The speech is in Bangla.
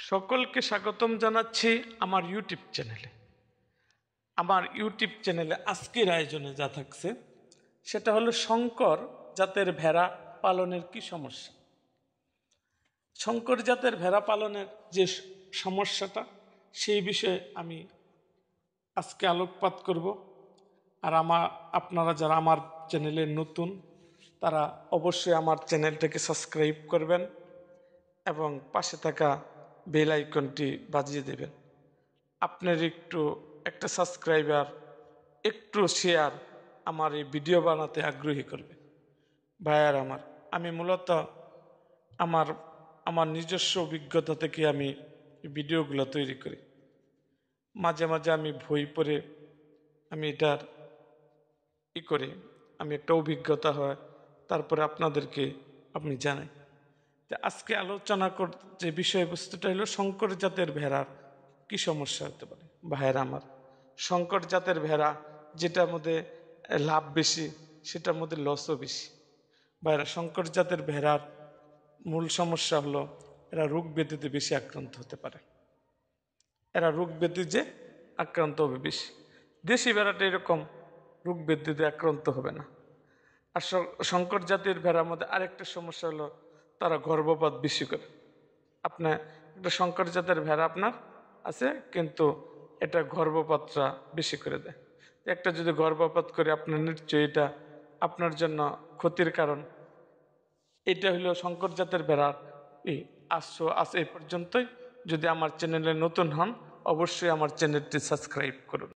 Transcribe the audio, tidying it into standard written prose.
সকলকে স্বাগতম জানাচ্ছি আমার ইউটিউব চ্যানেলে। আমার ইউটিউব চ্যানেলে আজকের আয়োজনে যা থাকছে সেটা হলো শঙ্কর জাতের ভেড়া পালনের কি সমস্যা। শঙ্কর জাতের ভেড়া পালনের যে সমস্যাটা সেই বিষয়ে আমি আজকে আলোকপাত করব। আর আপনারা যারা আমার চ্যানেলে নতুন তারা অবশ্যই আমার চ্যানেলটাকে সাবস্ক্রাইব করবেন এবং পাশে থাকা বেল আইকনটি বাজিয়ে দেবেন। আপনার একটা সাবস্ক্রাইবার একটু শেয়ার আমার এই ভিডিও বানাতে আগ্রহী করবে। ভাইয়ার আমি মূলত আমার আমার নিজস্ব অভিজ্ঞতা থেকে আমি ভিডিওগুলো তৈরি করি। মাঝে মাঝে আমি বই পড়ে আমি এটার করি, আমি একটা অভিজ্ঞতা হয়, তারপরে আপনাদেরকে আমি জানাই। আজকে আলোচনা যে বিষয়বস্তুটা হলো শঙ্কর জাতের ভেড়ার কি সমস্যা হতে পারে। ভাইয়েরা শঙ্কর জাতের ভেড়া যেটার মধ্যে লাভ বেশি সেটার মধ্যে লসও বেশি। ভাইয়েরা, শঙ্কর জাতের ভেড়ার মূল সমস্যা হলো এরা রোগ ব্যাধিতে বেশি আক্রান্ত হতে পারে। এরা রোগ ব্যাধি যে আক্রান্ত হবে বেশি। দেশি ভেড়াটা এরকম রোগ ব্যাধিতে আক্রান্ত হবে না। আর শঙ্কর জাতের ভেড়ার মধ্যে আরেকটা সমস্যা হলো তারা গর্ভপাত বেশি করে। আপনার একটা শঙ্কর জাতের ভেড়া আপনার আছে, কিন্তু এটা গর্ভপাতটা বেশি করে দেয়। একটা যদি গর্ভপাত করে আপনার নিশ্চয়ই এটা আপনার জন্য ক্ষতির কারণ। এটা হলো শঙ্কর জাতের ভেড়ার আজ এই পর্যন্তই। যদি আমার চ্যানেলে নতুন হন অবশ্যই আমার চ্যানেলটি সাবস্ক্রাইব করুন।